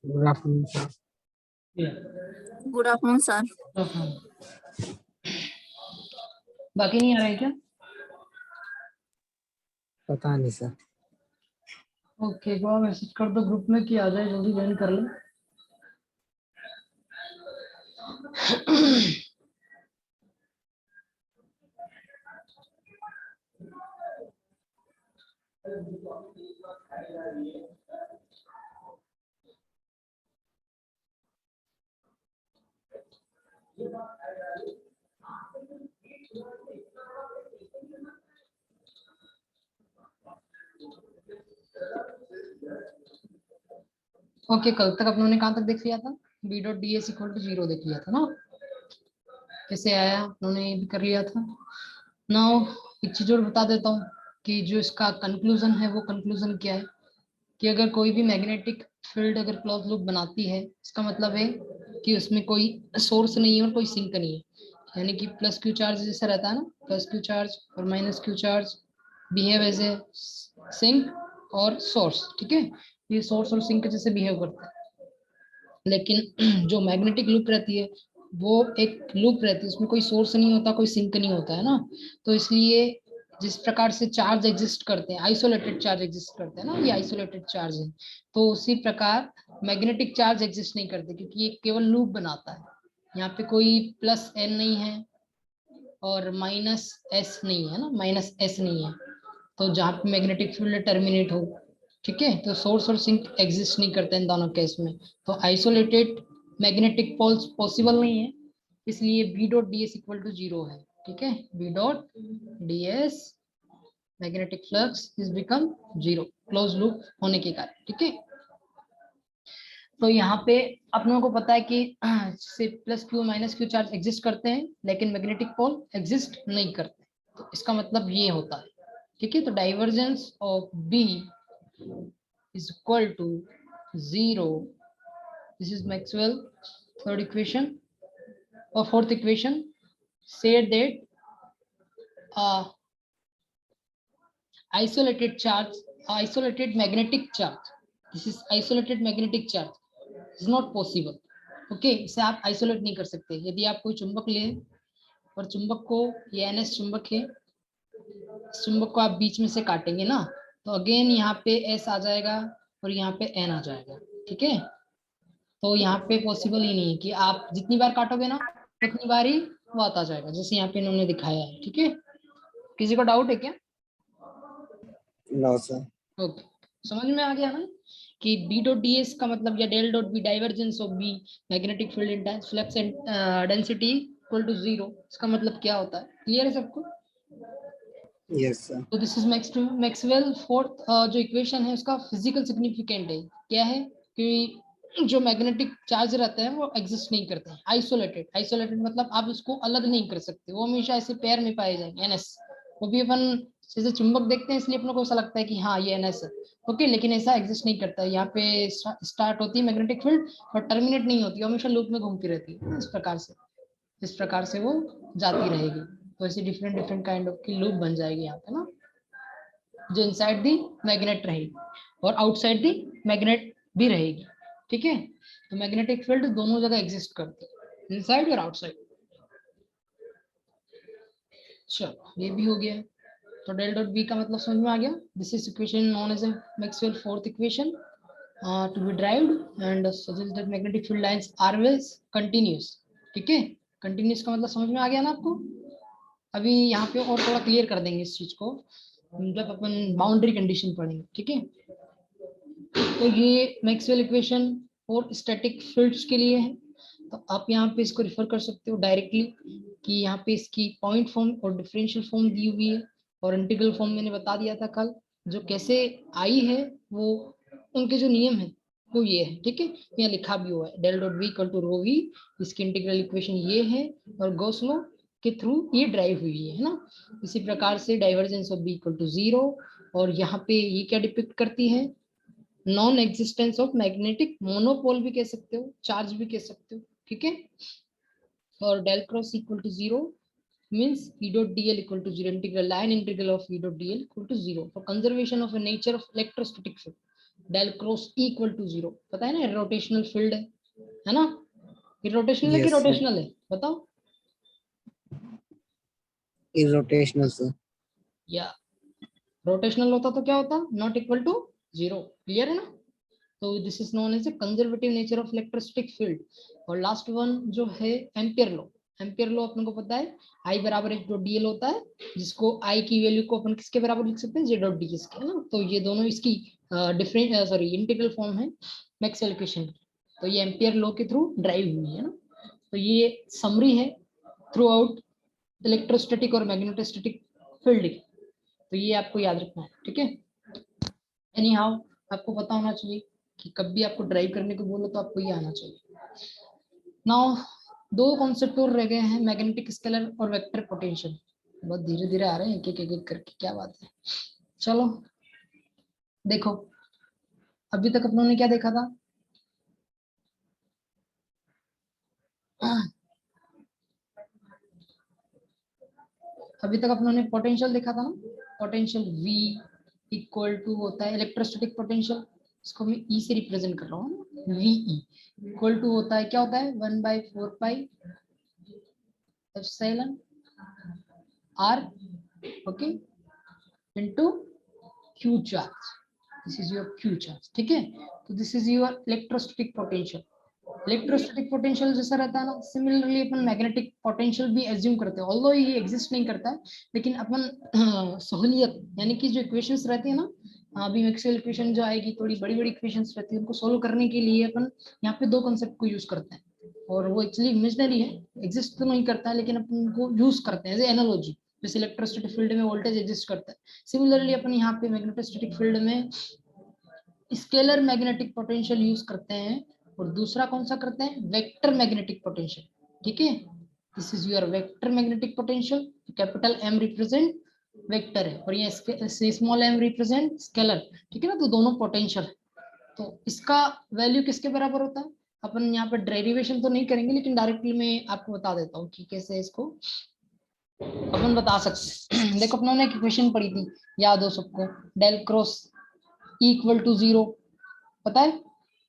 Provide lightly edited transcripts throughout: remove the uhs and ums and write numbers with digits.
Good afternoon sir. Good afternoon sir. बाकी नहीं आ रहा है क्या? पता नहीं सर। ओके, को मैसेज कर दो ग्रुप में कि आ जाए, जल्दी ज्वाइन कर ले। ओके, कल तक अपनों ने कहाँ तक देख लिया था? b dot D S equal to 0 देख लिया था ना? कैसे आया? उन्होंने ये भी कर लिया था। नाउ एक चीज और बता देता हूँ कि जो इसका कंक्लूजन है वो कंक्लूजन क्या है कि अगर कोई भी मैग्नेटिक फील्ड अगर क्लोज लूप बनाती है, इसका मतलब है कि उसमें कोई सोर्स नहीं है और कोई सिंक नहीं है। यानी कि प्लस क्यू चार्ज जैसा रहता है ना, प्लस क्यू चार्ज और minus Q charge behave as a sink और सोर्स। ठीक है, ये सोर्स और सिंक जैसे बिहेव करता है। लेकिन जो मैग्नेटिक लूप रहती है वो एक लूप रहती है, उसमें कोई सोर्स नहीं होता, कोई सिंक नहीं होता है ना। तो इसलिए जिस प्रकार से चार्ज एग्जिस्ट करते हैं, आइसोलेटेड चार्ज एग्जिस्ट करते हैं ना, ये आइसोलेटेड चार्ज है, तो उसी प्रकार मैग्नेटिक चार्ज एग्जिस्ट नहीं करते, क्योंकि ये केवल लूप बनाता है। यहाँ पे कोई प्लस एन नहीं है और माइनस एस नहीं है ना, माइनस एस नहीं है, तो जहाँ पे मैग्नेटिक फील्ड टर्मिनेट हो। ठीक है, तो सोर्स और सिंक एग्जिस्ट नहीं करते इन दोनों केस में, तो आइसोलेटेड मैग्नेटिक पोल्स पॉसिबल नहीं है, इसलिए B dot D S equal to 0 है। ठीक है, B dot D S magnetic flux is become 0 close loop होने के कारण। ठीक है, तो यहाँ पे आप लोगों को पता है कि से plus Q minus Q charge exist करते हैं लेकिन मैग्नेटिक पोल एग्जिस्ट नहीं करते, तो इसका मतलब ये होता है। ठीक है, तो divergence of B is equal to 0. This is Maxwell third equation or fourth equation. Said that isolated charge, isolated magnetic charge. This is isolated magnetic charge is not possible. Okay, इसे आप आइसोलेट नहीं कर सकते। यदि आप कोई चुंबक ले और चुंबक को, ये NS चुंबक है, चुंबक को आप बीच में से काटेंगे ना, तो अगेन यहाँ पे S आ जाएगा और यहाँ पे N आ जाएगा। ठीक है, तो यहाँ पे पॉसिबल ही नहीं है कि आप जितनी बार काटोगे ना उतनी बार ही वो आता जाएगा, जैसे यहाँ पे इन्होंने दिखाया है। ठीक है, किसी को डाउट है क्या? No sir. ओके, समझ में आ गया ना कि बी डॉट डी एस का मतलब, या del dot B divergence of B magnetic field intense flux and density equal to 0, इसका मतलब क्या होता है? क्लियर है सबको? Yes sir. तो दिस इज मैक्सवेल फोर्थ जो इक्वेशन है उसका फिजिकल सिग्निफिकेंट है। क्या है कि जो मैग्नेटिक चार्ज रहता है वो एग्जिस्ट नहीं करते हैं, आइसोलेटेड। आइसोलेटेड मतलब आप उसको अलग नहीं कर सकते, वो हमेशा ऐसे पेयर में पाए जाएंगे, एनएस। वो भी अपन जैसे चुंबक देखते हैं इसलिए अपने को ऐसा लगता है कि हाँ ये एनएस है। ओके, लेकिन ऐसा एग्जिस्ट नहीं करता है। यहाँ पे स्टार्ट होती है मैग्नेटिक फील्ड और टर्मिनेट नहीं होती, हमेशा लूप में घूमती रहती है। इस प्रकार से वो जाती रहेगी। तो ऐसे डिफरेंट डिफरेंट काइंड ऑफ की लूप बन जाएगी यहाँ पे ना, जो इनसाइड दी मैग्नेट रहेगी और आउटसाइड दी मैग्नेट भी रहेगी। ठीक है, तो मैग्नेटिक फील्ड दोनों जगह एग्जिस्ट करते हैं, इनसाइड और आउटसाइड। चलो ये भी हो गया। तो डेल डॉट बी का मतलब समझ में आ गया। This is equation known as Maxwell fourth equation to be derived and suggest that magnetic field lines are always continuous. ठीक है, कंटीन्यूअस का मतलब समझ में आ गया ना आपको? अभी यहाँ पे और थोड़ा क्लियर कर देंगे इस चीज को जब अपन बाउंड्री कंडीशन पढ़ेंगे। ठीक है, तो ये मैक्सवेल इक्वेशन और स्टैटिक फील्ड्स के लिए है, तो आप यहाँ पे इसको रिफर कर सकते हो डायरेक्टली कि यहाँ पे इसकी पॉइंट फॉर्म और डिफरेंशियल फॉर्म दी हुई है, और इंटीग्रल फॉर्म मैंने बता दिया था कल, जो कैसे आई है वो उनके जो नियम है वो ये है। ठीक है, यहाँ लिखा भी हुआ है del dot V equal to rho V, इसकी इंटीग्रल इक्वेशन ये है और गॉस लॉ के थ्रू ये ड्राइव हुई है ना। इसी प्रकार से divergence of B equal to 0, और यहाँ पे ये क्या डिपिक्ट करती है? Non existence of magnetic monopole भी कह सकते हो, चार्ज भी कह सकते हो। ठीक है, और del cross equal to 0 means E dot dl equal to 0, integral line integral of E dot dl equal to 0 for conservation of a nature of electrostatic field. Del cross E equal to 0, पता है ना rotational field है ना, ये rotational है कि Yes, sir. Rotational है बताओ, Irrotational, sir. या रोटेशनल होता तो क्या होता, नॉट इक्वल टू 0, क्लियर है ना। तो this is known as a conservative nature of electrostatic field. और लास्ट वन जो है एम्पियर लॉ, एम्पियर लॉ अपन को पता है आई बराबर एच डॉट डी एल होता है, जिसको आई की वैल्यू को अपन किसके बराबर लिख सकते हैं, जे डॉट डी एस के, है ना। तो ये दोनों इसकी डिफरेंट सॉरी इंटीग्रल फॉर्म है मैक्सवेल इक्वेशन की, तो ये एम्पियर लॉ के थ्रू ड्राइव हुई है ना। तो ये समरी है थ्रू आउट इलेक्ट्रोस्टैटिक और मैग्नेटोस्टैटिक फील्ड की, तो ये आपको याद रखना है, ठीक है। एनी हाउ आपको पता होना चाहिए कि कब भी आपको ड्राइव करने को बोलो तो आपको ये आना चाहिए। नाउ दो कॉन्सेप्ट और रह गए हैं, मैग्नेटिक स्केलर और वेक्टर पोटेंशियल। बहुत धीरे धीरे आ रहे हैं, एक एक करके, क्या बात है। चलो देखो, अभी तक अपनों ने क्या देखा था, अभी तक अपनों ने पोटेंशियल देखा था ना, पोटेंशियल V इक्वल टू होता है इलेक्ट्रोस्टैटिक पोटेंशियल, इसको मैं E से रिप्रेजेंट कर रहा हूँ, VE इक्वल टू होता है क्या होता है 1/4 pi epsilon R, okay, into Q charge, this is your Q charge, ठीक है। तो this is your electrostatic potential. Electrostatic potential जैसा रहता है ना, सिमिलरली अपन मैग्नेटिक पोटेंशियल भी एज्यूम करते हैं, ऑल्दो ये एग्जिस्ट नहीं करता है, लेकिन अपन सहूलियत यानी कि जो इक्वेशंस रहती है ना, अभी मैक्सवेल इक्वेशन जो आएगी थोड़ी बड़ी बड़ी इक्वेशंस रहती है, उनको सोल्व करने के लिए अपन यहाँ पे दो कॉन्सेप्ट को यूज करते हैं, और वो एक्चुअली इमेजिनरी है, एग्जिस्ट तो नहीं करता है, लेकिन अपन उनको यूज करते हैं एज एनालॉजी। जैसे इलेक्ट्रोस्टैटिक फील्ड में वोल्टेज एग्जिस्ट करता है, सिमिलरली अपन यहाँ पे मैग्नेटोस्टैटिक फील्ड में स्केलर मैग्नेटिक पोटेंशियल यूज करते हैं, और दूसरा कौन सा करते हैं, वेक्टर मैग्नेटिक पोटेंशियल, ठीक है। This is your vector magnetic potential, capital M represent vector है, और ये स्मॉल एम रिप्रेजेंट स्केलर, ठीक है ना। तो दोनों पोटेंशियल है, तो इसका वैल्यू किसके बराबर होता है, अपन यहाँ पर डेरिवेशन तो नहीं करेंगे, लेकिन डायरेक्टली मैं आपको बता देता हूँ कि कैसे इसको अपन बता सकते हैं। देखो अपनों ने एक इक्वेशन पढ़ी थी, याद हो सबको, डेल क्रॉस इक्वल टू 0, पता है,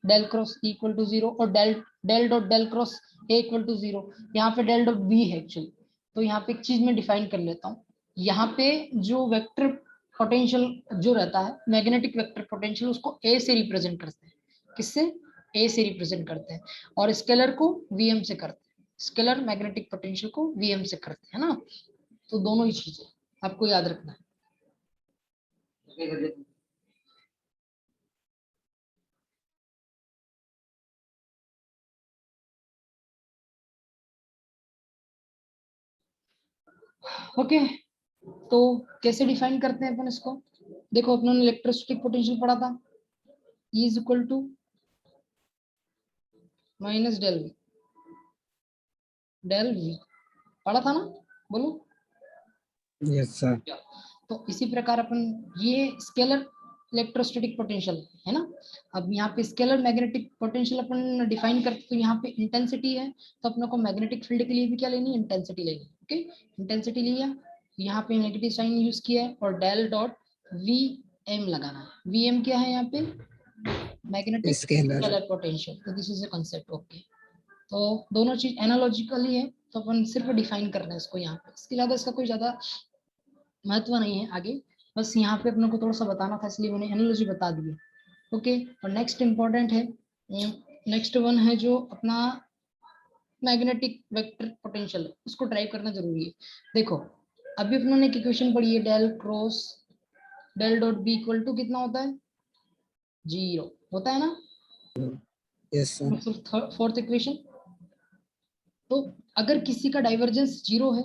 डेल क्रॉस इक्वल टू 0, और del del dot del cross A equal to 0, यहाँ पे डेल डॉट बी है एक्चुअली। तो यहाँ पे एक चीज मैं डिफाइन कर लेता हूँ, यहाँ पे जो वेक्टर पोटेंशियल जो रहता है, मैग्नेटिक वेक्टर पोटेंशियल, उसको ए से रिप्रेजेंट करते हैं, किससे, ए से रिप्रेजेंट करते हैं, और स्केलर को वीएम से करते हैं, स्केलर मैग्नेटिक पोटेंशियल को वीएम से करते हैं ना। तो दोनों ही चीजें आपको याद रखना है। ओके, तो कैसे डिफाइन करते हैं अपन इसको, देखो अपनों ने इलेक्ट्रोस्टैटिक पोटेंशियल पढ़ा था, E is equal to minus del V पढ़ा था ना, बोलो। Yes, sir. तो इसी प्रकार अपन ये स्केलर इलेक्ट्रोस्टैटिक पोटेंशियल है ना। अब यहाँ पे स्केलर मैग्नेटिक पोटेंशियल अपन डिफाइन करते, तो यहाँ पे इंटेंसिटी है, तो अपने को मैग्नेटिक फील्ड के लिए भी क्या लेनी है, इंटेंसिटी लेनी है, ओके। इंटेंसिटी लिया, यहाँ पे नेगेटिव साइन यूज किया है, और डेल डॉट वी एम लगाना है। वी एम क्या है यहाँ पे, मैग्नेटिक Scalar. स्केलर पोटेंशियल, तो this is a concept, okay. तो दोनों चीज एनालॉजिकली है, तो अपन सिर्फ डिफाइन कर रहे हैं इसको यहाँ पे, इसके ज्यादा इसका कोई ज्यादा महत्व नहीं है आगे, बस यहाँ पे अपने को थोड़ा सा बताना था, इसलिए मैंने एनालॉजी बता दी है, ओके। और नेक्स्ट इंपॉर्टेंट है, नेक्स्ट वन है जो अपना मैग्नेटिक वेक्टर पोटेंशियल, उसको ड्राइव करना जरूरी है। देखो अभी अपनों ने एक इक्वेशन पढ़ी है, del cross del dot B equal to कितना होता है, 0 होता है ना। Yes, sir. फोर्थ इक्वेशन, तो अगर किसी का डाइवर्जेंस 0 है,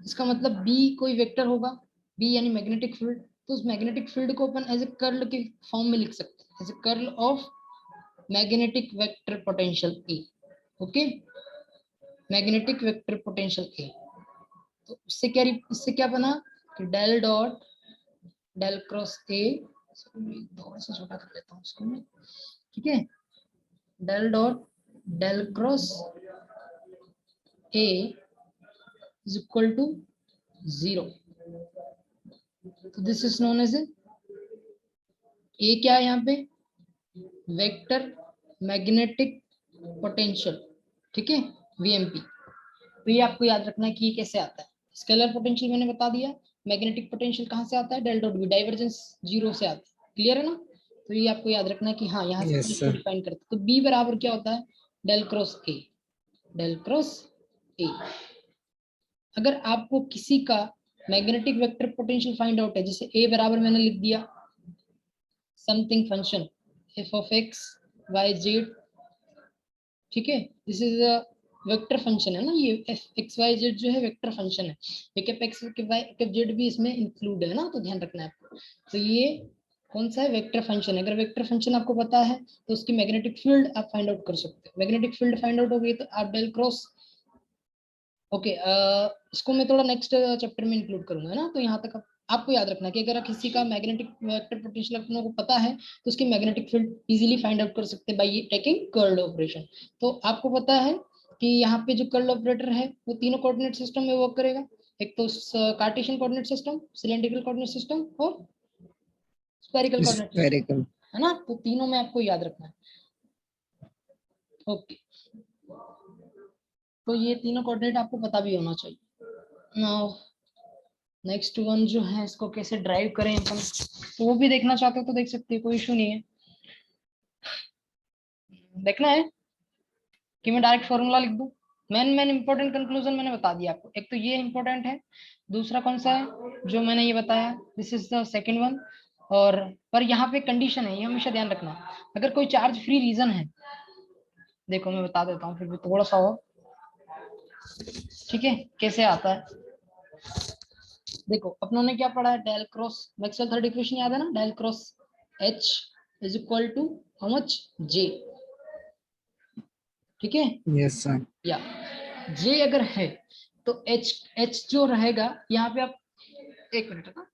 इसका मतलब बी कोई वेक्टर होगा, बी यानी मैग्नेटिक फील्ड, तो उस मैग्नेटिक फील्ड को अपन एज ए कर्ल के फॉर्म में लिख सकते हैं, as a curl of magnetic vector potential A, okay, magnetic vector potential A. तो इससे क्या बना कि del dot del cross A, थोड़ा सा छोटा कर लेता हूँ इसको मैं, ठीक है, del dot del cross A is equal to 0, तो this is known as a क्या है यहाँ पे, वेक्टर मैग्नेटिक पोटेंशियल, ठीक है, वीएमपी। तो ये आपको याद रखना है कि ये कैसे आता है। स्केलर पोटेंशियल मैंने बता दिया, मैग्नेटिक पोटेंशियल कहाँ से आता है, del dot B, divergence zero से आता है, क्लियर है ना। तो ये आपको याद रखना है कि हाँ यहाँ से Yes, इसको sir. डिफाइन करते हैं। तो बी बराबर क्या होता है, del cross A, del cross A. अगर आपको किसी का magnetic vector potential find out है, जैसे ए बराबर मैंने लिख दिया something function F of X Y Z, ठीक है, this is a vector function है ना, ये एफ एक्स वाई जेड जो है वेक्टर फंक्शन है, एक F X Y F Z भी इसमें इंक्लूड है ना, तो ध्यान रखना है आपको। तो ये कौन सा है, वेक्टर फंक्शन है। अगर वेक्टर फंक्शन आपको पता है तो उसकी मैग्नेटिक फील्ड आप फाइंड आउट कर सकते हो। मैग्नेटिक फील्ड फाइंड आउट हो गई तो आप डेल क्रॉस, ओके, इसको मैं थोड़ा नेक्स्ट चैप्टर में इंक्लूड करूंगा, है ना। तो यहाँ तक आपको याद रखना कि अगर किसी का मैग्नेटिक वेक्टर पोटेंशियल अपने को पता है तो उसकी magnetic field easily find out कर सकते हैं बाय टेकिंग कर्ल ऑपरेशन। तो आपको पता है कि यहाँ पे जो कर्ल ऑपरेटर है वो तीनों कोऑर्डिनेट सिस्टम में वर्क करेगा, एक तो Cartesian coordinate system, cylindrical coordinate system और स्फेरिकल कोऑर्डिनेट सिस्टम, Spherical. है ना। तो तीनों में आपको याद रखना है, ओके। तो ये तीनों कोऑर्डिनेट आपको पता भी होना चाहिए। नाउ नेक्स्ट वन जो है, इसको कैसे ड्राइव करें अपन, तो वो भी देखना चाहते हो तो देख सकते हैं, कोई इशू नहीं है। देखना है कि मैं डायरेक्ट फॉर्मूला लिख दूं, मेन इंपॉर्टेंट कंक्लूजन मैंने बता दिया आपको। एक तो ये इंपॉर्टेंट है, दूसरा कौन सा है जो मैंने ये बताया, this is the second one. और पर यहाँ पे कंडीशन है, ये हमेशा ध्यान रखना, अगर कोई चार्ज फ्री रीजन है, देखो मैं बता देता हूँ फिर भी थोड़ा सा और, ठीक है, कैसे आता है। देखो अपनों ने क्या पढ़ा है, del cross Maxwell third equation याद है ना, del cross H is equal to how much, J, ठीक है, Yes, sir. या जे अगर है तो एच एच जो रहेगा यहाँ पे, आप एक मिनट ना,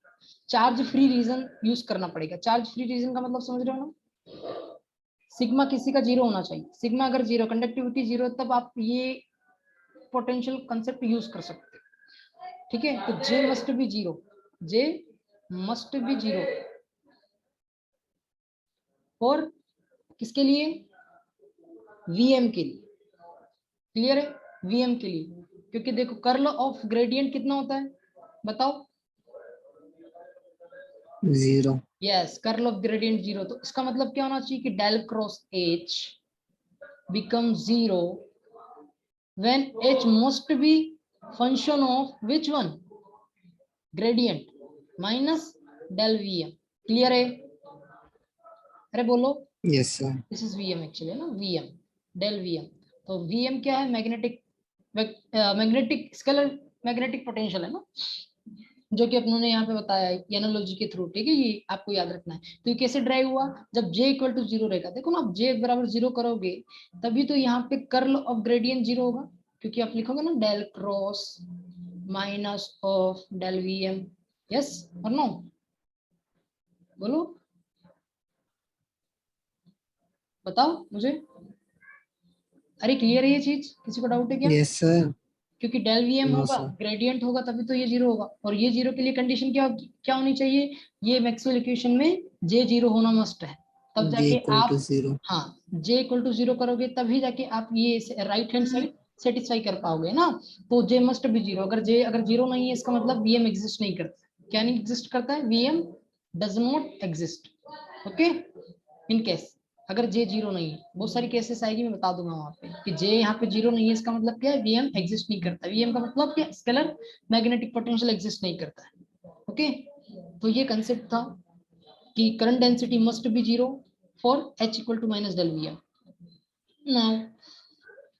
चार्ज फ्री रीजन यूज करना पड़ेगा। चार्ज फ्री रीजन का मतलब समझ रहे हो ना, सिग्मा किसी का जीरो होना चाहिए। सिग्मा अगर जीरो, कंडक्टिविटी जीरो, तब आप ये पोटेंशियल कंसेप्ट यूज कर सकते हो, ठीक है। तो J must be zero, J must be zero, और किसके लिए, वीएम के लिए, क्लियर है, वीएम के लिए। क्योंकि देखो कर्ल ऑफ ग्रेडियंट कितना होता है बताओ, 0. Yes, curl of gradient zero. तो इसका मतलब क्या होना चाहिए कि del cross H become zero when H must be function of which one, gradient minus del VM, clear है, अरे बोलो, Yes, sir. This is VM actually ना, वीएम डेल वीएम। तो वीएम क्या है, मैग्नेटिक स्केलर मैग्नेटिक पोटेंशियल है ना, जो कि अपनों ने यहाँ पे बताया है एनालॉजी के थ्रू, ठीक है, ये आपको याद रखना है। तो ये कैसे ड्राइव हुआ, जब j इक्वल टू जीरो रहेगा, देखो ना, आप j बराबर जीरो करोगे तभी तो यहाँ पे कर्ल ऑफ ग्रेडियंट जीरो होगा, क्योंकि आप लिखोगे ना del cross minus of del VM, yes और नो, बोलो बताओ मुझे, अरे क्लियर है ये चीज, किसी को डाउट है क्या? Yes, sir. क्योंकि डेल वीएम No, होगा, sir. ग्रेडियंट होगा, तभी तो ये जीरो होगा। और ये जीरो के लिए कंडीशन क्या होनी चाहिए, ये मैक्सवेल इक्वेशन में जे जीरो होना मस्ट है, तब J जाके equal to आप, 0. हाँ, जे इक्वल टू जीरो करोगे तभी जाके आप ये राइट हैंड साइड सेटिस्फाई कर पाओगे ना। तो जे मस्ट बी जीरो, अगर जीरो नहीं है इसका मतलब वीएम एग्जिस्ट नहीं करता। क्या नहीं एग्जिस्ट करता है, VM does not exist, okay. In case अगर जे जीरो नहीं है, बहुत सारी केसेस आएगी, मैं बता दूंगा वहां पे कि जे यहाँ पे जीरो नहीं है, इसका मतलब क्या है, वीएम एग्जिस्ट नहीं करता। वीएम का मतलब क्या, स्केलर मैग्नेटिक पोटेंशियल एग्जिस्ट नहीं करता है, ओके। तो ये कंसेप्ट था कि current density must be zero for H equal to minus del VM. Now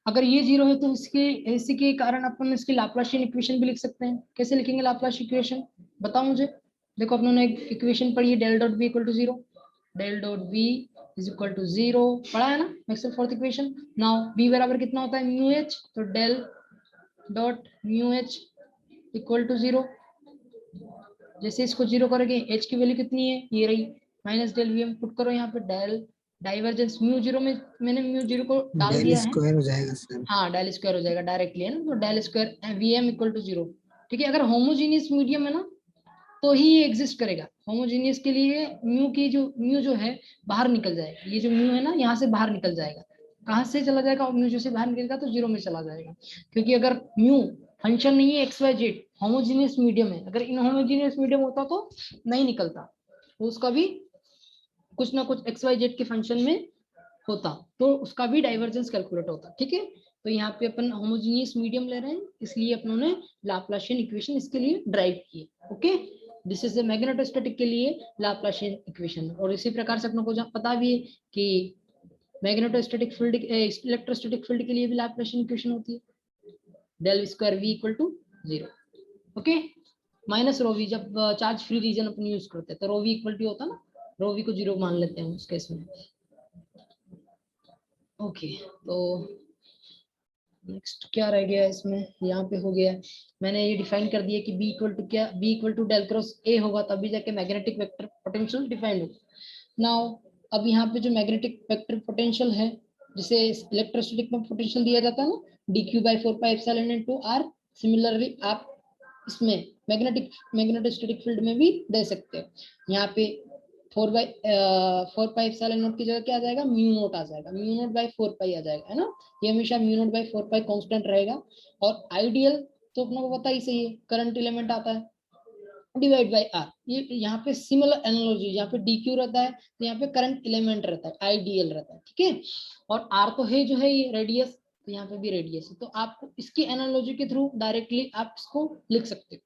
अगर ये जीरो है तो इसी के कारण अपन इसकी लाप्लाशियन इक्वेशन भी लिख सकते हैं। कैसे लिखेंगे लाप्लाशियन इक्वेशन, बताओ मुझे। देखो अपनों ने एक इक्वेशन पढ़ी है, del dot B equal to zero, del dot B is equal to zero, पढ़ा है ना Maxwell fourth equation. Now B बराबर कितना होता है, म्यू एच, तो del dot mu H equal to zero. जैसे इसको जीरो करोगे, एच की वैल्यू कितनी है, ये रही, माइनस डेल वीएम, पुट करो यहाँ पे, डेल डाइवर्जेंस म्यू जीरो में मैंने म्यू जीरो को डाल Del दिया है, square हो जाएगा सर. हाँ डेल स्क्वायर हो जाएगा डायरेक्टली, है ना। तो del square VM equal to zero, ठीक है। अगर होमोजीनियस मीडियम है ना तो ही ये एग्जिस्ट करेगा। होमोजीनियस के लिए म्यू जो है बाहर निकल जाएगा, ये जो म्यू है ना यहाँ से बाहर निकल जाएगा। कहाँ से चला जाएगा? म्यू जो से बाहर निकलेगा तो 0 में चला जाएगा, क्योंकि अगर म्यू फंक्शन नहीं है X Y Z, homogeneous medium है, अगर इनहोमोजीनियस मीडियम होता तो नहीं निकलता, तो उसका भी कुछ ना कुछ एक्स वाई जेड के फंक्शन में होता, तो उसका भी डाइवर्जेंस कैलकुलेट होता। ठीक है, तो यहाँ पे अपन होमोजीनियस मीडियम ले रहे हैं, इसलिए अपनों ने लाप्लाशियन इक्वेशन इसके लिए ड्राइव की। Okay, this is the magnetostatic के लिए लाप्लाशियन इक्वेशन। और इसी प्रकार से अपनों को पता भी है कि मैग्नेटोस्टैटिक फील्ड, इलेक्ट्रोस्टैटिक फील्ड के लिए भी लाप्लाशियन इक्वेशन होती है, del square V equal to 0। Okay, minus rho V, जब चार्ज फ्री रीजन अपन यूज करते हैं तो रो वी इक्वल टू होता है ना, रो वी को 0 मान लेते हैं उस केस में। ओके, तो नेक्स्ट क्या रह गया इसमें? यहाँ पे हो गया, मैंने ये डिफाइन कर दिया कि B इक्वल टू क्या, B equal to del cross A होगा, तभी जाके मैग्नेटिक वेक्टर पोटेंशियल डिफाइन होगा। नाउ अब यहाँ पे जो मैग्नेटिक वेक्टर पोटेंशियल है, जिसे इलेक्ट्रोस्टैटिक में पोटेंशियल दिया जाता है ना, dq/4πε/r, सिमिलरली आप इसमें मैग्नेटोस्टैटिक फील्ड में भी दे सकते हो। यहाँ पे 4πε0 की जगह क्या आ जाएगा? म्यू नोट आ जाएगा, म्यू नोट बाई 4π आ जाएगा, है ना, ये हमेशा म्यू नोट बाई 4π कांस्टेंट रहेगा। और आइडियल तो अपने को पता ही सही है, करंट एलिमेंट आता है डिवाइड बाई आर, ये यहाँ पे सिमिलर एनालॉजी, यहाँ पे dq रहता है तो यहाँ पे करंट एलिमेंट रहता है, आइडियल रहता है। ठीक है, और r तो है जो है ये रेडियस, तो यहाँ पे भी रेडियस है, तो आपको इसकी एनालॉजी के थ्रू डायरेक्टली आप इसको लिख सकते हो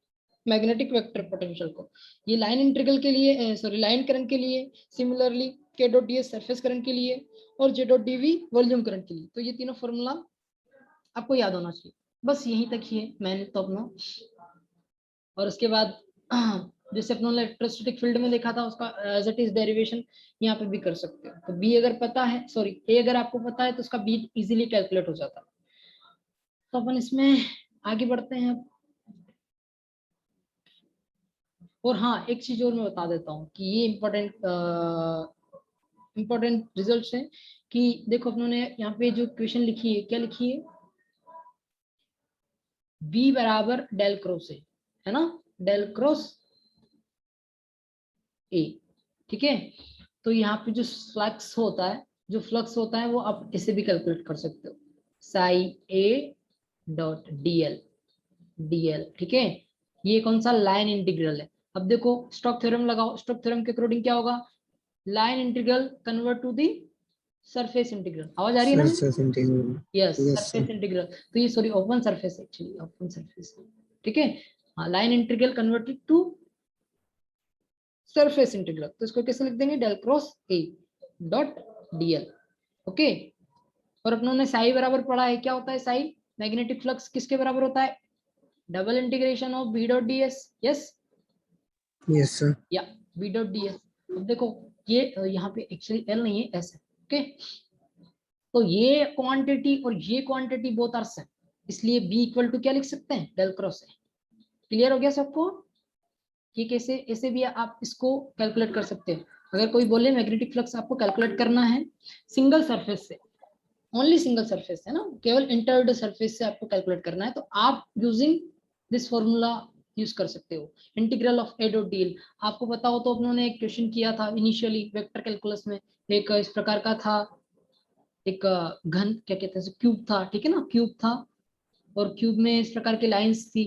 मैग्नेटिक वेक्टर पोटेंशियल को। ये लाइन इंटीग्रल के लिए, सॉरी लाइन करंट के लिए, similarly k dot ds surface current के लिए, और j dot dv volume current के लिए। तो ये तीनों फॉर्मूला आपको याद होना चाहिए, बस यहीं तक ही है मैंने तो अपना। और उसके बाद जैसे अपनों ने इलेक्ट्रोस्टैटिक फील्ड में देखा था, उसका एज इट इज डेरिवेशन यहाँ पे भी कर सकते हो। तो बी अगर पता है, सॉरी ए अगर आपको पता है, तो उसका बी इजीली कैलकुलेट हो जाता है। तो अपन इसमें आगे बढ़ते हैं। और हाँ, एक चीज और मैं बता देता हूँ कि ये इम्पोर्टेंट रिजल्ट्स हैं कि देखो अपनों ने यहाँ पे जो क्वेश्चन लिखी है, क्या लिखी है? बी बराबर डेल क्रॉस है ना, डेल क्रॉस ए। ठीक है, तो यहाँ पे जो फ्लक्स होता है वो आप इसे भी कैलकुलेट कर सकते हो, साई ए डॉट डीएल। ठीक है, ये कौन सा? लाइन इंटीग्रल है। अब देखो स्टोक्स थ्योरम लगाओ, स्टोक्स थ्योरम के अकॉर्डिंग क्या होगा? Line integral convert to the surface integral. आवाज आ रही है ना? Surface integral, yes, yes surface integral. तो ये sorry open surface, actually open surface. ठीक है, हाँ, line integral converted to surface integral, तो इसको कैसे लिख देंगे? Del cross A dot DL. Okay, और अपनों ने साई बराबर पढ़ा है, क्या होता है साई? मैग्नेटिक फ्लक्स किसके बराबर होता है? Double integration of B dot D S. Yes yes sir, या बी डॉट डी एस। अब देखो ये यहाँ पे एक्चुअली एल नहीं है, एस है। ओके, तो ये क्वांटिटी और ये क्वांटिटी बोथ आर सेम, इसलिए बी इक्वल टू क्या लिख सकते हैं? डेल क्रॉस ए। क्लियर हो गया सबको? कि कैसे ऐसे भी आप इसको कैलकुलेट कर सकते हो। अगर कोई बोले मैग्नेटिक फ्लक्स आपको कैलकुलेट करना है सिंगल सरफेस से, ओनली सिंगल सरफेस है ना, केवल इंटर्ड सरफेस से आपको कैलकुलेट करना है, तो आप यूजिंग दिस फॉर्मूला यूज कर सकते हो, integral of A dot DL. आपको पता हो तो उन्होंने एक क्वेश्चन किया था इनिशियली वेक्टर कैलकुलस में, एक इस प्रकार का था, एक घन क्या कहते हैं, क्यूब था। ठीक है ना, क्यूब था, और क्यूब में इस प्रकार की लाइंस थी,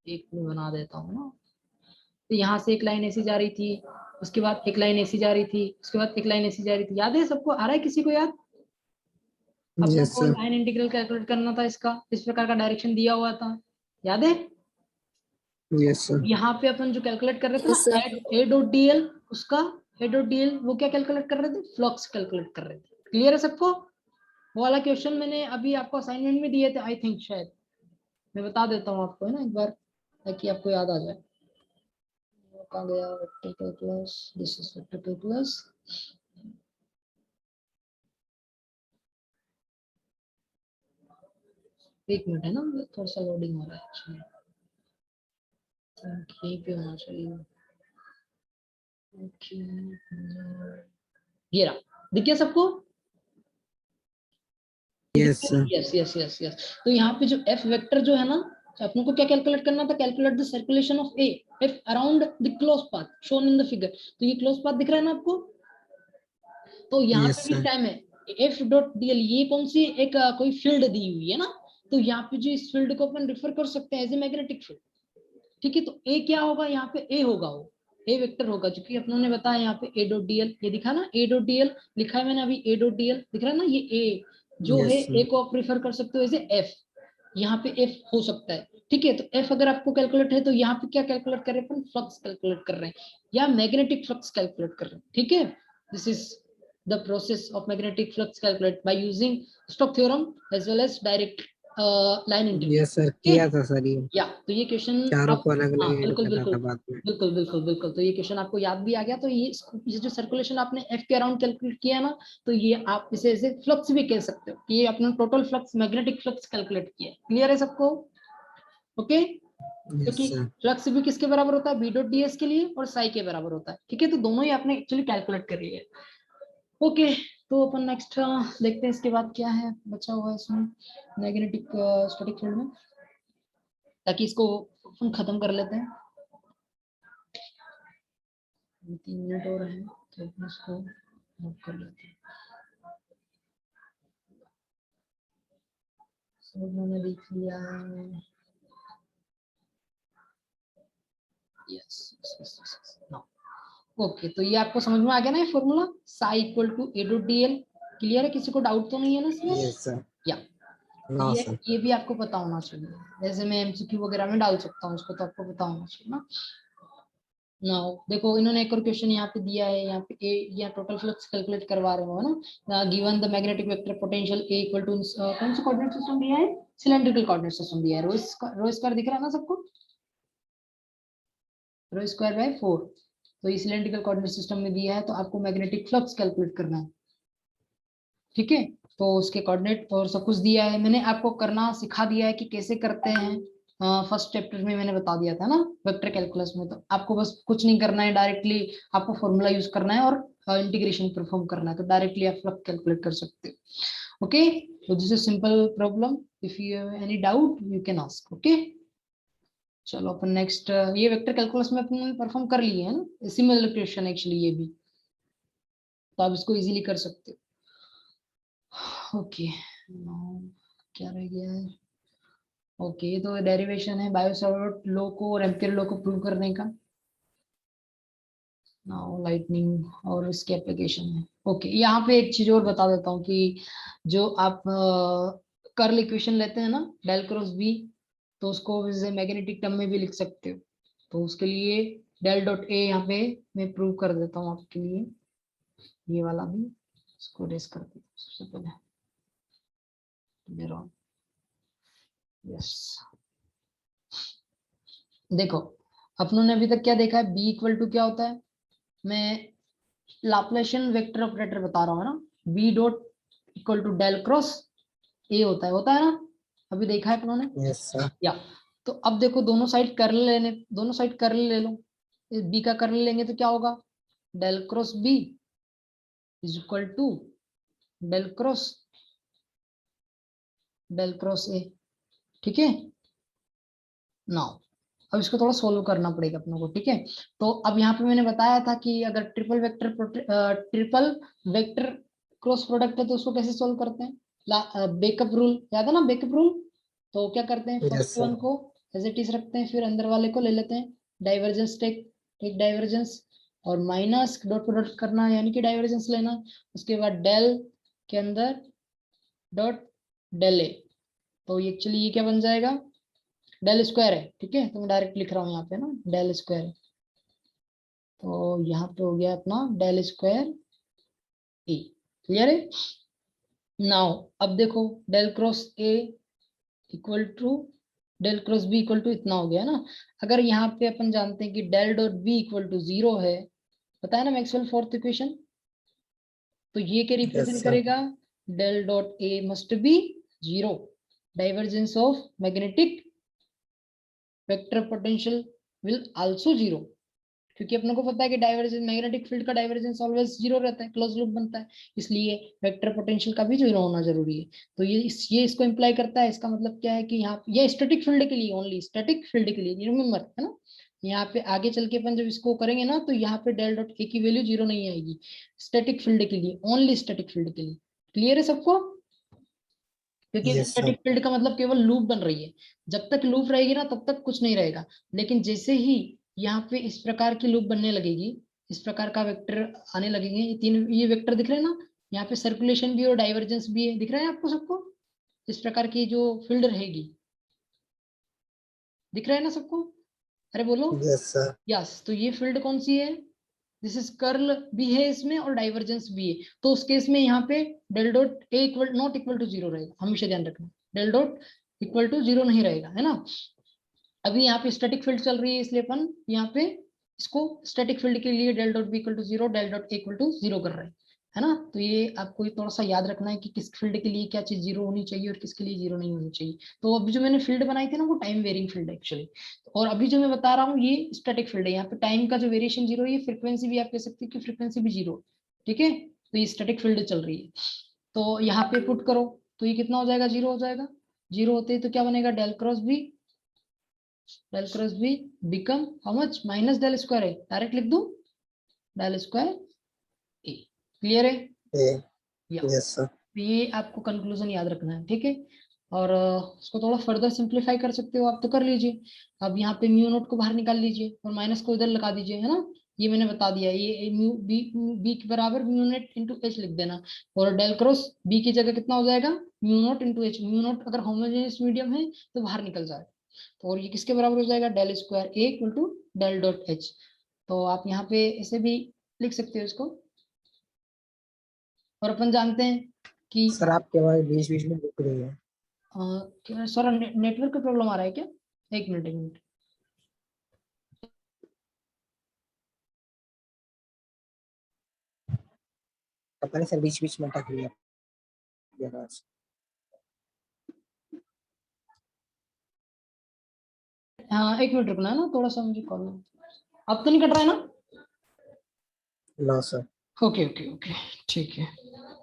एक मैं बना देता हूँ ना, तो यहाँ से एक लाइन ऐसी जा रही थी, उसके बाद एक लाइन ऐसी जा रही थी, उसके बाद एक लाइन ऐसी जा रही थी। याद है सबको? आ रहा है किसी को याद? अपनों यस को सर, लाइन इंटीग्रल कैलकुलेट करना था, इसका इस प्रकार का डायरेक्शन दिया हुआ था, याद है? यस सर, यहाँ पे अपन जो कैलकुलेट कर रहे थे Yes, ना, sir. ए डॉट डीएल, उसका ए डॉट डीएल वो क्या कैलकुलेट कर रहे थे? फ्लक्स कैलकुलेट कर रहे थे। क्लियर है सबको? वो वाला क्वेश्चन मैंने अभी आपको असाइनमेंट में दिए थे, आई थिंक, शायद मैं बता देता हूँ आपको, है ना, एक बार, ताकि आपको याद आ जाए। कहाँ गया vector calculus? This is vector calculus. एक मिनट है ना, थोड़ा सा लोडिंग हो रहा है एक्चुअली, यहीं पे होना चाहिए। ओके, ये रहा, दिख गया सबको? Yes sir, yes yes yes yes. तो यहाँ पे जो एफ वेक्टर जो है ना, अपने को क्या कैलकुलेट करना था, calculate the circulation of A if around the close path shown in the figure. तो ये क्लोज पाथ दिख रहा है ना आपको, तो यहाँ Yes, पे भी sir. टाइम है एफ डॉट डीएल, ये कौन सी एक कोई फील्ड दी हुई है ना, तो यहाँ पे जो इस फील्ड को अपन रिफर कर सकते हैं एज ए मैग्नेटिक फील्ड। ठीक है, तो ए क्या होगा, यहाँ पे ए होगा, वो ए वेक्टर होगा, क्योंकि अपनों ने बताया यहाँ पे ए डॉट डीएल, ये दिखा ना ए डॉट डीएल लिखा है मैंने अभी, ए डॉट डीएल दिख रहा है ना, ये ए जो है, Yes, sir. ए को आप प्रिफर कर सकते हो एज एफ, यहाँ पे एफ हो सकता है। ठीक है, तो एफ अगर आपको कैलकुलेट है तो यहाँ पे क्या कैलकुलेट कर रहे हैं अपन, फ्लक्स कैलकुलेट कर रहे हैं या मैग्नेटिक फ्लक्स कैलकुलेट कर रहे हैं। ठीक है, this is the process of magnetic flux calculate by using Stokes theorem as well as direct line integral. Yes, sir. किया था सर ये, या तो ये क्वेश्चन चारों आप, को अलग हाँ अलग ऐड बिल्कुल करना बिल्कुल था बाद में। बिल्कुल बिल्कुल बिल्कुल, तो ये क्वेश्चन आपको याद भी आ गया। तो ये जो सर्कुलेशन आपने एफ के अराउंड कैलकुलेट किया ना, तो ये आप इसे ऐसे फ्लक्स भी कह सकते हो कि ये अपना total flux magnetic flux calculate किया है। क्लियर है सबको? ओके, Yes, क्योंकि sir. फ्लक्स भी किसके बराबर होता है, बी डॉट डीएस के लिए और साई के बराबर होता है। ठीक है, तो दोनों ही आपने एक्चुअली कैलकुलेट कर लिया है। ओके, तो अपन नेक्स्ट देखते हैं इसके बाद क्या है बचा हुआ है इसमें मैग्नेटिक स्टैटिक फील्ड में, ताकि इसको अपन खत्म कर लेते हैं। 3 मिनट और है तो अपन इसको नोट कर लेते हैं। सब मैंने देख लिया। यस, ओके, तो ये आपको समझ में आ गया ना ये formula, psi equal to A dot DL. Clear है, किसी को डाउट तो नहीं है ना इसमें? Yes, sir. या No, ये sir. ये भी आपको पता होना चाहिए, जैसे मैं एमसीक्यू वगैरह में डाल सकता हूँ इसको, तो आपको पता होना चाहिए ना। नाउ देखो, इन्होंने एक और क्वेश्चन यहाँ पे दिया है, यहाँ पे ए या टोटल फ्लक्स कैलकुलेट करवा रहे हो ना, given the magnetic vector potential A equal to कौन सा कोऑर्डिनेट सिस्टम दिया है, सिलेंड्रिकल कोऑर्डिनेट सिस्टम दिया है, रो स्क्वायर दिख रहा है ना सबको, रो स्क्वायर बाय 4। तो ये सिलेंड्रिकल कोऑर्डिनेट सिस्टम में दिया है, तो आपको मैग्नेटिक फ्लक्स कैलकुलेट करना है। ठीक है, तो उसके कोऑर्डिनेट और सब कुछ दिया है, मैंने आपको करना सिखा दिया है कि कैसे करते हैं। फर्स्ट चैप्टर में मैंने बता दिया था ना वेक्टर कैलकुलस में, तो आपको बस कुछ नहीं करना है, डायरेक्टली आपको फॉर्मूला यूज करना है और इंटीग्रेशन परफॉर्म करना है, तो डायरेक्टली आप फ्लक्स कैलकुलेट कर सकते हो। ओके, तो this is simple problem, if you have any doubt you can ask. Okay, चलो अपन नेक्स्ट, ये वेक्टर कैलकुलस में अपन परफॉर्म कर लिए है ना, सिमिलर क्वेश्चन एक्चुअली ये भी, तो आप इसको इजीली कर सकते हो। ओके, क्या रह गया है? ओके, तो डेरिवेशन है बायो-सावर्ट लॉ को और एम्पियर लॉ को प्रूव करने का। नाउ लाइटनिंग और इसके एप्लीकेशन है। ओके, यहाँ पे एक चीज और बता देता हूँ कि जो आप कर्ल इक्वेशन लेते हैं ना, डेल क्रॉस बी, तो उसको मैग्नेटिक टर्म में भी लिख सकते हो। तो उसके लिए डेल डॉट ए यहाँ पे मैं प्रूव कर देता हूँ आपके लिए, ये वाला भी इसको रेस कर देता हूँ सबसे पहले। यस, देखो अपनों ने अभी तक क्या देखा है, बी इक्वल टू क्या होता है, मैं लाप्लासियन वेक्टर ऑपरेटर बता रहा हूँ ना, B dot equal to del cross A होता है ना, अभी देखा है अपनों ने। Yes, sir. या तो अब देखो, दोनों साइड कर्ल ले लो, बी का कर्ल लेंगे तो क्या होगा, del cross B is equal to del cross A. ठीक है, नाउ अब इसको थोड़ा सोल्व करना पड़ेगा अपनों को। ठीक है, तो अब यहाँ पे मैंने बताया था कि अगर ट्रिपल वेक्टर क्रॉस प्रोडक्ट है तो उसको कैसे सोल्व करते हैं, बेकअप रूल याद है ना, बेकअप रूल। तो क्या करते हैं, Yes, फर्स्ट sir. वन को एज इट इज रखते हैं, फिर अंदर वाले को ले लेते हैं, डाइवर्जेंस टेक डाइवर्जेंस और माइनस डॉट प्रोडक्ट करना, यानी कि डाइवर्जेंस लेना, उसके बाद डेल के अंदर डॉट डेल ए, तो एक्चुअली ये क्या बन जाएगा, डेल स्क्वायर है। ठीक है, तो मैं डायरेक्ट लिख रहा हूँ यहाँ पे ना डेल स्क्वायर, तो यहाँ पे हो गया अपना डेल स्क्वायर ए। क्लियर है? नाउ अब देखो, del cross A equal to del cross B equal to इतना हो गया ना। अगर यहाँ पे अपन जानते हैं कि del dot B equal to 0 है, पता है ना मैक्सवेल फोर्थ इक्वेशन, तो ये क्या Yes, रिप्रेजेंट sir. करेगा, del dot A must be 0, divergence of magnetic vector potential will also 0। क्योंकि अपने को पता है कि डाइवर्जेंस, मैग्नेटिक फील्ड का डाइवर्जेंस ऑलवेज जीरो रहता है, क्लोज लूप बनता है, इसलिए वेक्टर पोटेंशियल का भी जीरो होना जरूरी है। तो ये इसको इंप्लाई करता है। इसका मतलब क्या है कि यहाँ ये स्टैटिक फील्ड के लिए, ओनली स्टैटिक फील्ड के लिए, रिमेम्बर है ना। यहाँ पे आगे चल के अपन जब इसको करेंगे ना, तो यहाँ पे डेल डॉट ए की वैल्यू जीरो नहीं आएगी, स्टैटिक फील्ड के लिए, ओनली स्टैटिक फील्ड के लिए। क्लियर है सबको? क्योंकि Yes, sir. स्टैटिक फील्ड का मतलब केवल लूप बन रही है, जब तक लूप रहेगी ना तब तक कुछ नहीं रहेगा। लेकिन जैसे ही यहाँ पे इस प्रकार की लूप बनने लगेगी, इस प्रकार का वेक्टर आने लगेंगे, ये तीन ये वेक्टर दिख रहे हैं ना, यहाँ पे सर्कुलेशन भी और डाइवर्जेंस भी है, दिख रहा है आपको सबको? इस प्रकार की जो फील्ड रहेगी, दिख रहा है ना सबको? अरे बोलो। Yes, sir. यस, तो ये फील्ड कौन सी है? दिस इज कर्ल भी है इसमें और डाइवर्जेंस भी है। तो उस केस में यहाँ पे del dot A equal not equal to zero रहेगा, हमेशा ध्यान रखना, del dot equal to zero नहीं रहेगा, है ना। अभी यहाँ पे स्टैटिक फील्ड चल रही है, इसलिए अपन यहाँ पे इसको स्टैटिक फील्ड के लिए del dot B equal to zero, del dot A equal to zero कर रहे हैं, है ना। तो ये आपको थोड़ा सा याद रखना है कि किस फील्ड के लिए क्या चीज जीरो होनी चाहिए और किसके लिए जीरो नहीं होनी चाहिए। तो अभी जो मैंने फील्ड बनाई थी ना, वो टाइम वेरिंग फील्ड है एक्चुअली, और अभी जो मैं बता रहा हूँ ये स्टैटिक फील्ड है। यहाँ पे टाइम का जो वेरिएशन जीरो है, ये फ्रीक्वेंसी भी आप कह सकते हो कि फ्रीक्वेंसी भी जीरो, ठीक है। तो ये स्टैटिक फील्ड चल रही है। तो यहाँ पे पुट करो तो ये कितना हो जाएगा? जीरो हो जाएगा। जीरो होते ही तो क्या बनेगा? Del cross B, del cross B become how much? Minus del square A, direct लिख दूं, डेल स्क्वायर ए। क्लियर है? Yeah. या Yes, sir. ये आपको कंक्लूजन याद रखना है, ठीक है। और उसको थोड़ा फर्दर सिंप्लीफाई कर सकते हो आप, तो कर लीजिए। अब यहाँ पे म्यू नोट को बाहर निकाल लीजिए और माइनस को इधर लगा दीजिए, है ना। ये मैंने बता दिया, ये म्यू बी, बी के बराबर म्यू नोट इंटू एच लिख देना, और डेल क्रॉस बी की जगह कितना हो जाएगा? Mu naught into H. Mu naught अगर होमोजेनियस मीडियम है तो बाहर निकल जाएगा, तो और ये किसके बराबर हो जाएगा? Del square A equal to del dot H. तो आप यहाँ पे ऐसे भी लिख सकते हो इसको। और अपन जानते हैं कि सर आपके आवाज बीच बीच में रुक रही है। सर नेटवर्क का प्रॉब्लम आ रहा है क्या? एक मिनट, एक मिनट। पता नहीं सर, बीच बीच में अटक रही है आपकी आवाज। हाँ, एक मिनट रुकना है ना, थोड़ा सा मुझे कॉल। अब तो नहीं कट रहा है ना? No sir. Okay okay okay, ठीक है।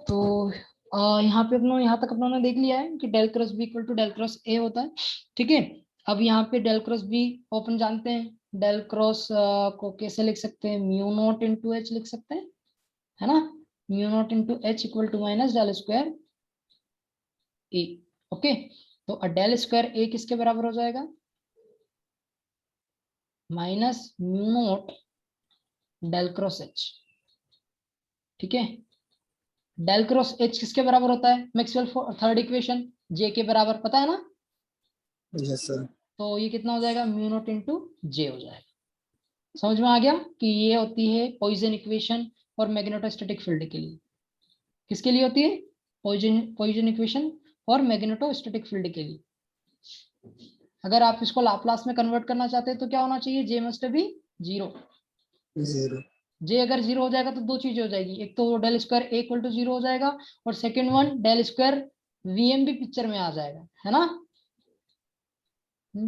तो यहाँ पे अपनों यहाँ तक अपनों ने देख लिया है कि del cross B equal to del cross A होता है, ठीक है। अब यहाँ पे डेल क्रॉस बी अपन जानते हैं, डेल क्रॉस को कैसे लिख सकते हैं? म्यू नॉट इंटू एच लिख सकते हैं, है ना। Mu naught into H equal to minus del square A. Okay, तो डेल स्क्वायर ए किसके बराबर हो जाएगा? Minus mu naught del cross H, ठीक है। डेल क्रॉस एच किसके बराबर होता है? मैक्सवेल थर्ड इक्वेशन, जे के बराबर, पता है ना। Yes sir. तो ये कितना हो जाएगा? म्यू नॉट इंटू जे हो जाएगा। समझ में आ गया कि ये होती है पॉइजन इक्वेशन और मैग्नेटोस्टैटिक फील्ड के लिए। किसके लिए होती है? पॉइजन इक्वेशन और मैग्नेटोस्टैटिक फील्ड के लिए। अगर आप इसको लाप्लास में कन्वर्ट करना चाहते हैं तो क्या होना चाहिए? जे मस्ट बी जीरो। जीरो। जे अगर जीरो हो जाएगा तो दो चीजें हो जाएगी, एक तो del square A equal to zero हो जाएगा, और second one del square VM भी पिक्चर में आ जाएगा, है ना।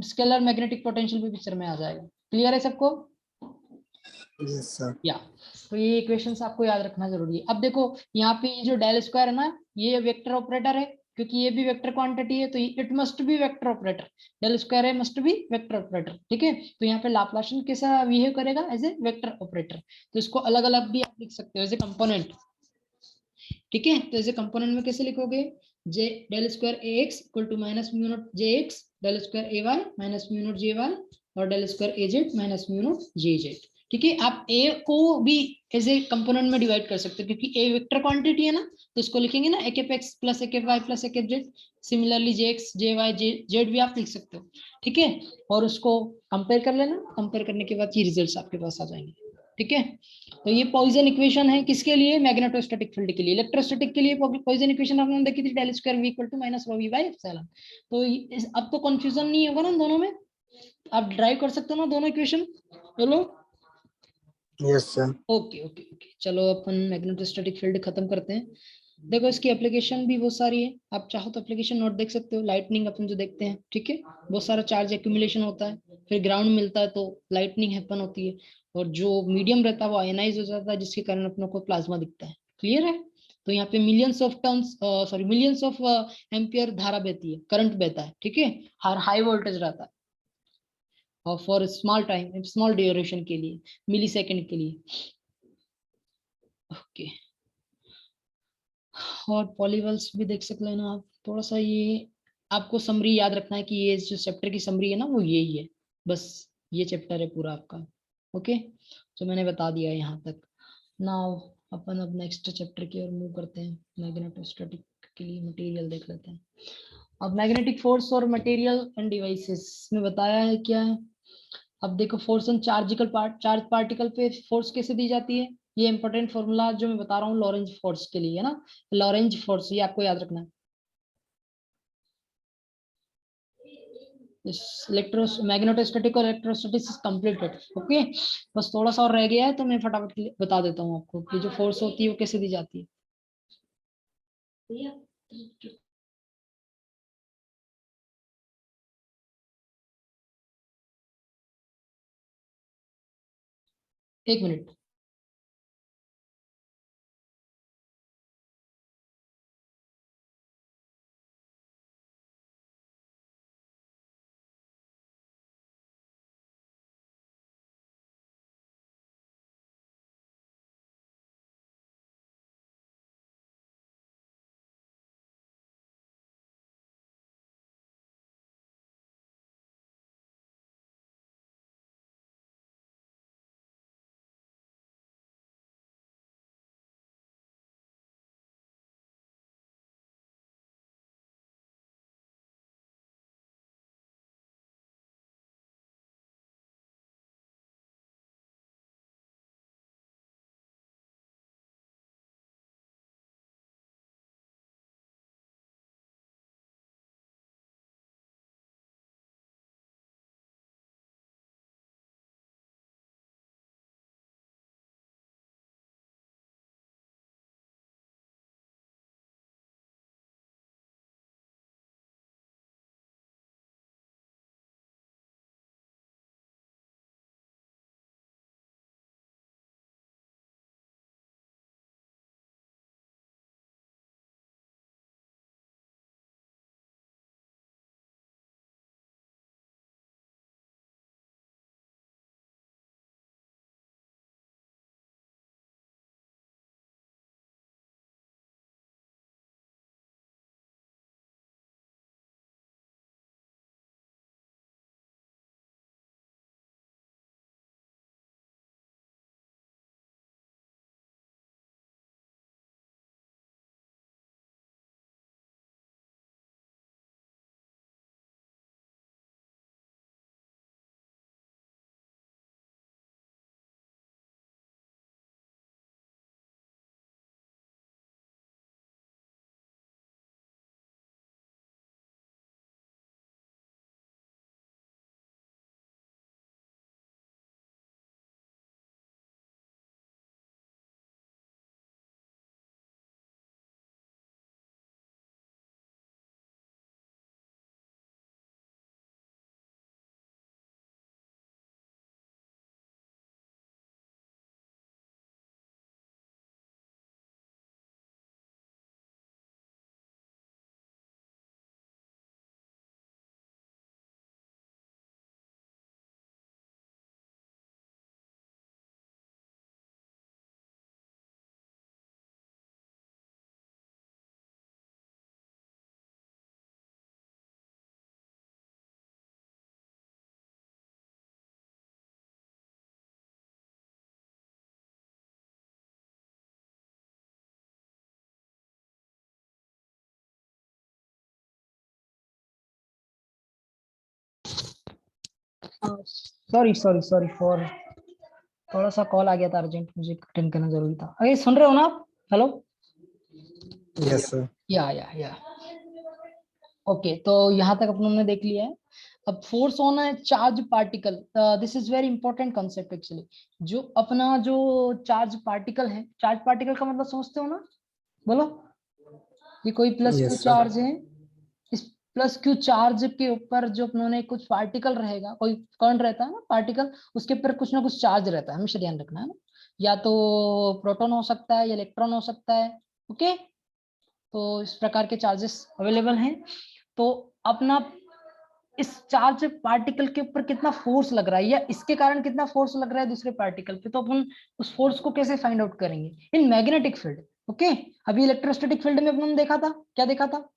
स्केलर मैग्नेटिक पोटेंशियल भी पिक्चर में आ जाएगा। क्लियर है सबको? Yes sir. या तो ये इक्वेशंस आपको याद रखना जरूरी है। अब देखो यहाँ पे ये जो डेल स्क्वायर है ना, ये वेक्टर ऑपरेटर है, क्योंकि ये भी वेक्टर क्वांटिटी है, तो it must be vector operator. Del square है मस्ट बी वेक्टर ऑपरेटर, ठीक है। तो यहाँ पे लाप्लासियन कैसा बिहेव करेगा? As a vector operator. तो इसको अलग अलग भी आप लिख सकते हो एज ए कंपोनेंट, ठीक है। तो एज ए कंपोनेंट में कैसे लिखोगे? J del square A x equal to minus mu naught J x, del square A y minus mu naught J y, और del square A z minus mu naught J z, ठीक है। आप A को भी as a component में divide कर सकते हो, क्योंकि ए वेक्टर क्वांटिटी है ना, तो इसको लिखेंगे ना एक एक्स प्लस एक वाई प्लस एक जेड। सिमिलरली जे एक्स जे वाई जे जेड भी आप लिख सकते हो, ठीक है। और उसको कंपेयर कर लेना, कंपेयर करने के बाद ये रिजल्ट्स आपके पास आ जाएंगे, ठीक है। तो ये पॉइजन इक्वेशन है किसके लिए? मैग्नेटोस्टैटिक फील्ड के लिए। इलेक्ट्रोस्टैटिक के लिए पॉइजन इक्वेशन आपने देखी थी, del square v equal to minus rho v by epsilon. तो अब तो कंफ्यूजन नहीं होगा ना दोनों में, आप ड्राइव कर सकते हो ना दोनों इक्वेशन। चलो yes sir. Okay okay okay, चलो अपन मैग्नेटोस्टैटिक फील्ड खत्म करते हैं। देखो इसकी एप्लीकेशन भी बहुत सारी है, आप चाहो तो एप्लीकेशन नोट देख सकते हो। लाइटनिंग अपन जो देखते हैं, ठीक है, बहुत सारा चार्ज एक्यूमुलेशन होता है, फिर ग्राउंड मिलता है तो लाइटनिंग हैपन होती है, और जो मीडियम रहता है वो आयनाइज हो जाता है, जिसके कारण अपनों को प्लाज्मा दिखता है। क्लियर है? तो यहाँ पे millions of turns sorry millions of ampere धारा बहती है, करंट बहता है, ठीक है, हर हाई वोल्टेज रहता है, और for small time, small duration के लिए, मिली सेकेंड के लिए। ओके, और पॉलीवल्स भी देख सकते हैं ना आप। थोड़ा सा ये आपको समरी याद रखना है कि ये जो चैप्टर की समरी है ना वो यही है, बस ये चैप्टर है पूरा आपका। ओके, तो मैंने बता दिया यहाँ तक। नाउ अपन अब नेक्स्ट चैप्टर की ओर मूव करते हैं। मैग्नेटोस्टैटिक के लिए मटेरियल देख लेते हैं। अब मैग्नेटिक फोर्स और मटेरियल एंड डिवाइसेस में बताया है क्या है। अब देखो फोर्स ऑन चार्ज पार्टिकल पे फोर्स कैसे दी जाती है, ये इंपॉर्टेंट फॉर्मूला जो मैं बता रहा हूँ लॉरेंज फोर्स के लिए है ना। लॉरेंज फोर्स ये आपको याद रखना है। मैग्नेटोस्टैटिक और इलेक्ट्रोस्टैटिक्स कंप्लीटेड। ओके, बस थोड़ा सा और रह गया है तो मैं फटाफट बता देता हूँ आपको कि जो फोर्स होती है वो कैसे दी जाती है। एक minute. Sorry sorry sorry for, थोड़ा सा कॉल आ गया था अर्जेंट, मुझे अटेंड करना जरूरी था। अरे सुन रहे हो ना आप? हेलो। Yes sir. या ओके, तो यहाँ तक अपन ने देख लिया है। अब फोर्स ऑन है charge particle, this is very important concept actually. जो अपना जो चार्ज पार्टिकल है, चार्ज पार्टिकल का मतलब समझते हो ना, बोलो। ये कोई plus Yes, Q sir. Charge है, इस प्लस क्यू चार्ज के ऊपर जो अपने कुछ पार्टिकल रहेगा, कोई करंट रहता है ना पार्टिकल, उसके ऊपर कुछ ना कुछ चार्ज रहता है, हमेशा ध्यान रखना है ना, या तो प्रोटॉन हो सकता है या इलेक्ट्रॉन हो सकता है। ओके, तो इस प्रकार के चार्जेस अवेलेबल हैं। तो अपना इस चार्ज पार्टिकल के ऊपर कितना फोर्स लग रहा है या इसके कारण कितना फोर्स लग रहा है दूसरे पार्टिकल पे, तो अपन उस फोर्स को कैसे फाइंड आउट करेंगे इन मैग्नेटिक फील्ड। ओके, अभी इलेक्ट्रोस्टैटिक फील्ड में अपन देखा था, क्या देखा था,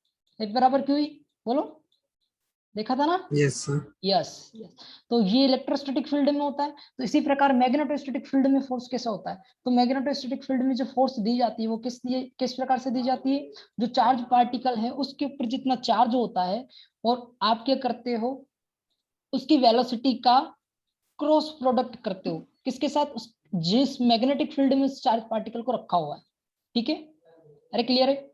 F बराबर क्यू ई, बोलो, देखा था ना। Yes, sir. यस यस, तो ये इलेक्ट्रोस्टैटिक फील्ड में होता है। तो इसी प्रकार मैग्नेटोस्टैटिक फील्ड में फोर्स कैसा होता है, तो मैग्नेटोस्टैटिक फील्ड में जो फोर्स दी जाती है वो किस प्रकार से दी जाती है, जो चार्ज पार्टिकल है उसके ऊपर जितना चार्ज होता है और आप क्या करते हो, उसकी वेलोसिटी का क्रॉस प्रोडक्ट करते हो किसके साथ, जिस मैग्नेटिक फील्ड में उस चार्ज पार्टिकल को रखा हुआ है। ठीक है, अरे क्लियर है।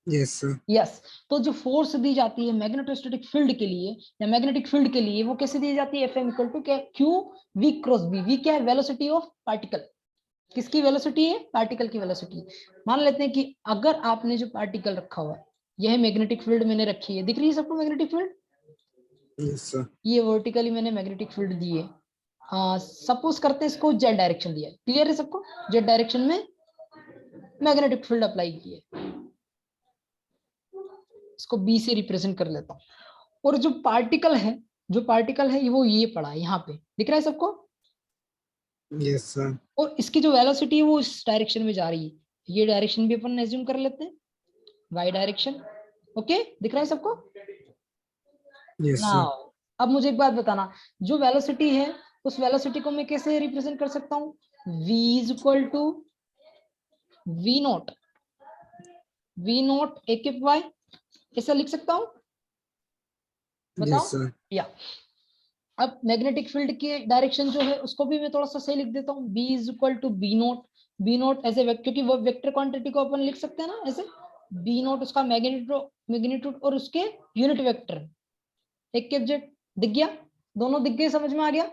Yes, sir. यस, तो जो फोर्स दी जाती है मैग्नेटोस्टैटिक फील्ड के लिए या मैग्नेटिक फील्ड के लिए, वो कैसे दी जाती है, Fm इक्वल टू क्या, Q V cross B. V क्या है, वेलोसिटी ऑफ पार्टिकल, किसकी वेलोसिटी है, पार्टिकल की वेलोसिटी। मान लेते हैं कि अगर आपने जो पार्टिकल रखा हुआ है, यह मैग्नेटिक फील्ड मैंने रखी है, दिख रही है सबको मैग्नेटिक फील्ड, Yes, sir. ये वर्टिकली मैंने मैग्नेटिक फील्ड दी है। सपोज करते हैं इसको जेड डायरेक्शन दिया है, क्लियर है सबको, जेड डायरेक्शन में मैग्नेटिक फील्ड अप्लाई की है, इसको बी से रिप्रेजेंट कर लेता हूँ। और जो पार्टिकल है, वो ये पड़ा है, यहाँ पे दिख रहा है सबको, Yes, sir. और इसकी जो वेलोसिटी है वो इस डायरेक्शन में जा रही है, ये डायरेक्शन भी अपन एज्यूम कर लेते हैं, वाई डायरेक्शन। ओके, दिख रहा है सबको। Yes, sir. नाउ अब मुझे एक बात बताना, जो वेलोसिटी है उस वेलोसिटी को मैं कैसे रिप्रेजेंट कर सकता हूँ, v is equal to v naught, A के वाई, ऐसा लिख सकता हूँ, बताओ। Yes, sir. या अब मैग्नेटिक फील्ड के डायरेक्शन जो है उसको भी मैं थोड़ा सा सही लिख देता हूँ, b is equal to B naught ऐसे, क्योंकि वो वेक्टर क्वांटिटी को अपन लिख सकते हैं ना ऐसे, बी नोट उसका मैग्नीट्यूड और उसके यूनिट वेक्टर, एक के जेड, दिख गया, दोनों दिख गए, समझ में आ गया।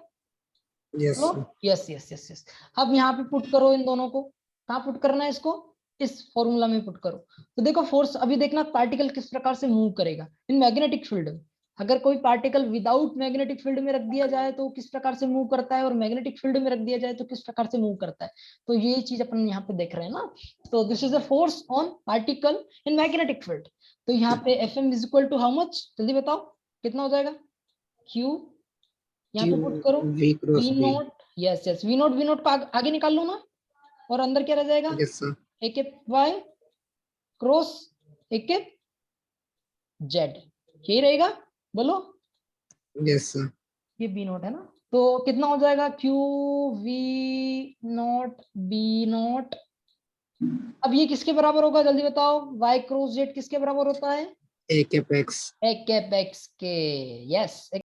Yes, sir. Yes yes yes yes, अब यहाँ पे पुट करो इन दोनों को, कहाँ पुट करना है इसको, इस फॉर्मूला में पुट करो। तो देखो फोर्स, अभी देखना पार्टिकल किस प्रकार से मूव करेगा इन मैग्नेटिक फील्ड में। अगर कोई पार्टिकल विदाउट मैग्नेटिक फील्ड में रख दिया जाए तो किस प्रकार से मूव करता है, और मैग्नेटिक फील्ड में रख दिया जाए तो किस प्रकार से मूव करता है, तो ये चीज अपन यहाँ पे देख रहे हैं ना। तो this is the force on particle in magnetic field. तो यहाँ पे Fm is equal to how much, जल्दी बताओ कितना हो जाएगा, Q, यहाँ पे पुट करो V cross V B. Naught, yes yes, V naught को आगे निकाल लो ना, और अंदर क्या रह जाएगा, Yes, sir. ए के वाई क्रॉस ए के जेड, यही रहेगा, बोलो। Yes, sir. ये बी नोट है ना, तो कितना हो जाएगा, Q V naught B naught. अब ये किसके बराबर होगा, जल्दी बताओ, वाई क्रॉस जेड किसके बराबर होता है, A cap X. A cap x के, यस